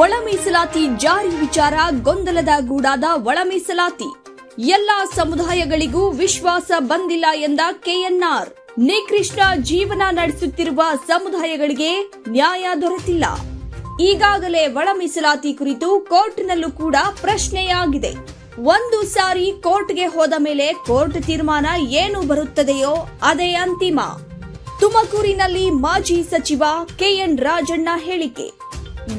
ಒಳ ಮೀಸಲಾತಿ ಜಾರಿ ವಿಚಾರ ಗೊಂದಲದ ಗೂಡಾದ ಒಳ ಮೀಸಲಾತಿ ಎಲ್ಲಾ ಸಮುದಾಯಗಳಿಗೂ ವಿಶ್ವಾಸ ಬಂದಿಲ್ಲ ಎಂದ ಕೆಎನ್ಆರ್. ನಿಕೃಷ್ಟ ಜೀವನ ನಡೆಸುತ್ತಿರುವ ಸಮುದಾಯಗಳಿಗೆ ನ್ಯಾಯ ದೊರೆತಿಲ್ಲ. ಈಗಾಗಲೇ ಒಳ ಮೀಸಲಾತಿ ಕುರಿತು ಕೋರ್ಟ್ನಲ್ಲೂ ಕೂಡ ಪ್ರಶ್ನೆಯಾಗಿದೆ. ಒಂದು ಸಾರಿ ಕೋರ್ಟ್ಗೆ ಹೋದ ಮೇಲೆ ಕೋರ್ಟ್ ತೀರ್ಮಾನ ಏನು ಬರುತ್ತದೆಯೋ ಅದೇ ಅಂತಿಮ. ತುಮಕೂರಿನಲ್ಲಿ ಮಾಜಿ ಸಚಿವ ಕೆಎನ್ ರಾಜಣ್ಣ ಹೇಳಿಕೆ.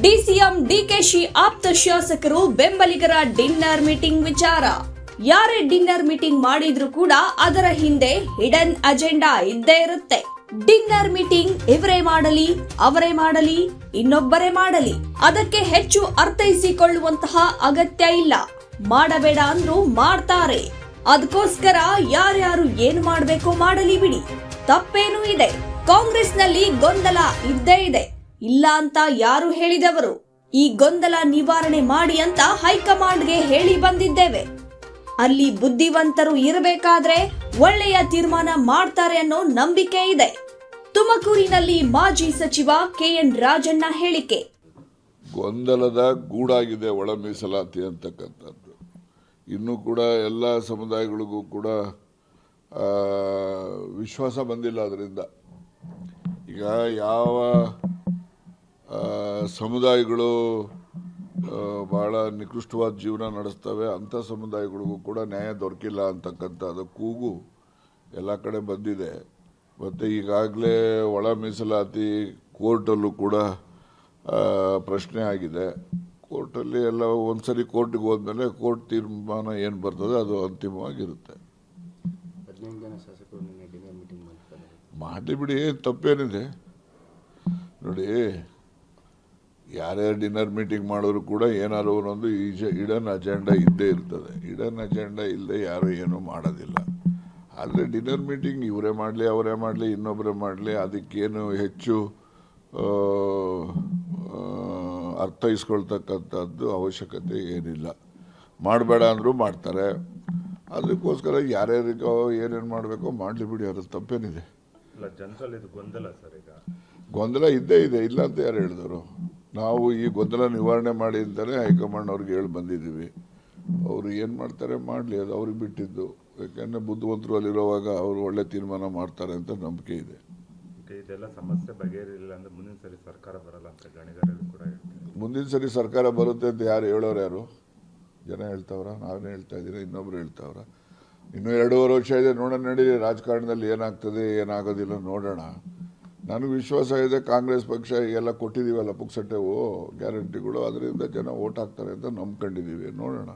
ಡಿಸಿಎಂ ಡಿಕೆಶಿ ಆಪ್ತ ಶಾಸಕರು ಬೆಂಬಲಿಗರ ಡಿನ್ನರ್ ಮೀಟಿಂಗ್ ವಿಚಾರ. ಯಾರೇ ಡಿನ್ನರ್ ಮೀಟಿಂಗ್ ಮಾಡಿದ್ರು ಕೂಡ ಅದರ ಹಿಂದೆ ಹಿಡನ್ ಅಜೆಂಡಾ ಇದ್ದೇ ಇರುತ್ತೆ. ಡಿನ್ನರ್ ಮೀಟಿಂಗ್ ಇವರೇ ಮಾಡಲಿ, ಅವರೇ ಮಾಡಲಿ, ಇನ್ನೊಬ್ಬರೇ ಮಾಡಲಿ, ಅದಕ್ಕೆ ಹೆಚ್ಚು ಅರ್ಥೈಸಿಕೊಳ್ಳುವಂತಹ ಅಗತ್ಯ ಇಲ್ಲ. ಮಾಡಬೇಡ ಅಂದ್ರೂ ಮಾಡ್ತಾರೆ. ಅದಕ್ಕೋಸ್ಕರ ಯಾರ್ಯಾರು ಏನು ಮಾಡಬೇಕೋ ಮಾಡಲಿ ಬಿಡಿ, ತಪ್ಪೇನೂ ಇದೆ. ಕಾಂಗ್ರೆಸ್ನಲ್ಲಿ ಗೊಂದಲ ಇದ್ದೇ ಇದೆ, ಇಲ್ಲ ಅಂತ ಯಾರು ಹೇಳಿದವರು? ಈ ಗೊಂದಲ ನಿವಾರಣೆ ಮಾಡಿ ಅಂತ ಹೈಕಮಾಂಡ್ಗೆ ಹೇಳಿ ಬಂದಿದ್ದೇವೆ. ಅಲ್ಲಿ ಬುದ್ಧಿವಂತರು ಇರಬೇಕಾದ್ರೆ ಒಳ್ಳೆಯ ತೀರ್ಮಾನ ಮಾಡ್ತಾರೆ ಅನ್ನೋ ನಂಬಿಕೆ ಇದೆ. ತುಮಕೂರಿನಲ್ಲಿ ಮಾಜಿ ಸಚಿವ ಕೆಎನ್ ರಾಜಣ್ಣ ಹೇಳಿಕೆ. ಗೊಂದಲದ ಗೂಡಾಗಿದೆ ಒಳ ಮೀಸಲಾತಿ ಅಂತಕ್ಕಂಥದ್ದು. ಇನ್ನೂ ಕೂಡ ಎಲ್ಲ ಸಮುದಾಯಗಳಿಗೂ ಕೂಡ ವಿಶ್ವಾಸ ಬಂದಿಲ್ಲ. ಅದರಿಂದ ಈಗ ಯಾವ ಸಮುದಾಯಗಳು ಭಾಳ ನಿಕೃಷ್ಟವಾದ ಜೀವನ ನಡೆಸ್ತವೆ ಅಂಥ ಸಮುದಾಯಗಳಿಗೂ ಕೂಡ ನ್ಯಾಯ ದೊರಕಿಲ್ಲ ಅಂತಕ್ಕಂಥದ್ದು ಕೂಗು ಎಲ್ಲ ಕಡೆ ಬಂದಿದೆ. ಮತ್ತು ಈಗಾಗಲೇ ಒಳ ಮೀಸಲಾತಿ ಕೋರ್ಟಲ್ಲೂ ಕೂಡ ಪ್ರಶ್ನೆ ಆಗಿದೆ. ಕೋರ್ಟಲ್ಲಿ ಎಲ್ಲ ಒಂದ್ಸರಿ ಕೋರ್ಟಿಗೆ ಹೋದ್ಮೇಲೆ ಕೋರ್ಟ್ ತೀರ್ಮಾನ ಏನು ಬರ್ತದೆ ಅದು ಅಂತಿಮವಾಗಿರುತ್ತೆ. ಮಾಡಲಿ ಬಿಡಿ, ತಪ್ಪೇನಿದೆ. ನೋಡಿ, ಯಾರ್ಯಾರು ಡಿನ್ನರ್ ಮೀಟಿಂಗ್ ಮಾಡೋರು ಕೂಡ ಏನಾದ್ರು ಒಂದೊಂದು ಇಡನ್ ಅಜೆಂಡಾ ಇದ್ದೇ ಇರ್ತದೆ. ಇಡನ್ ಅಜೆಂಡಾ ಇಲ್ಲದೆ ಯಾರು ಏನೂ ಮಾಡೋದಿಲ್ಲ. ಆದರೆ ಡಿನ್ನರ್ ಮೀಟಿಂಗ್ ಇವರೇ ಮಾಡಲಿ, ಅವರೇ ಮಾಡಲಿ, ಇನ್ನೊಬ್ಬರೇ ಮಾಡಲಿ, ಅದಕ್ಕೇನು ಹೆಚ್ಚು ಅರ್ಥೈಸ್ಕೊಳ್ತಕ್ಕಂಥದ್ದು ಅವಶ್ಯಕತೆ ಏನಿಲ್ಲ. ಮಾಡಬೇಡ ಅಂದರೂ ಮಾಡ್ತಾರೆ. ಅದಕ್ಕೋಸ್ಕರ ಯಾರ್ಯಾರಿಗೋ ಏನೇನು ಮಾಡಬೇಕೋ ಮಾಡಲಿ ಬಿಡಿ, ಅದ್ರ ತಪ್ಪೇನಿದೆ. ಗೊಂದಲ ಇದ್ದೇ ಇದೆ, ಇಲ್ಲ ಅಂತ ಯಾರು ಹೇಳಿದರು? ನಾವು ಈ ಗೊಂದಲ ನಿವಾರಣೆ ಮಾಡಿ ಅಂತಲೇ ಹೈಕಮಾಂಡ್ ಅವ್ರಿಗೆ ಹೇಳಿ ಬಂದಿದ್ದೀವಿ. ಅವರು ಏನು ಮಾಡ್ತಾರೆ ಮಾಡಲಿ, ಅದು ಅವ್ರಿಗೆ ಬಿಟ್ಟಿದ್ದು. ಯಾಕೆಂದರೆ ಬುದ್ಧಿವಂತರು ಅಲ್ಲಿರುವಾಗ ಅವರು ಒಳ್ಳೆ ತೀರ್ಮಾನ ಮಾಡ್ತಾರೆ ಅಂತ ನಂಬಿಕೆ ಇದೆ. ಇದೆಲ್ಲ ಸಮಸ್ಯೆ ಬಗೆಹರಿಲ್ಲ ಅಂದರೆ ಮುಂದಿನ ಸರಿ ಸರ್ಕಾರ ಬರಲ್ಲ ಅಂತ ಗಣಿಗಾರರು ಕೂಡ ಹೇಳ್ತಾರೆ. ಮುಂದಿನ ಸರಿ ಸರ್ಕಾರ ಬರುತ್ತೆ ಅಂತ ಯಾರು ಹೇಳೋರು? ಯಾರು ಜನ ಹೇಳ್ತಾವ್ರ? ನಾವೇ ಹೇಳ್ತಾ ಇದ್ದೀವಿ, ಇನ್ನೊಬ್ರು ಹೇಳ್ತಾವ್ರ? ಇನ್ನೂ 2.5 ವರ್ಷ ಇದೆ, ನೋಡೋಣ. ನಡೀಲಿ, ರಾಜಕಾರಣದಲ್ಲಿ ಏನಾಗ್ತದೆ ಏನಾಗೋದಿಲ್ಲ ನೋಡೋಣ. ನನಗೆ ವಿಶ್ವಾಸ ಇದೆ, ಕಾಂಗ್ರೆಸ್ ಪಕ್ಷ ಎಲ್ಲ ಕೊಟ್ಟಿದ್ದೀವಲ್ಲ ಪುಕ್ಸಟ್ಟೆವು ಗ್ಯಾರಂಟಿಗಳು, ಅದರಿಂದ ಜನ ಓಟ್ ಹಾಕ್ತಾರೆ ಅಂತ ನಂಬ್ಕೊಂಡಿದ್ದೀವಿ. ನೋಡೋಣ.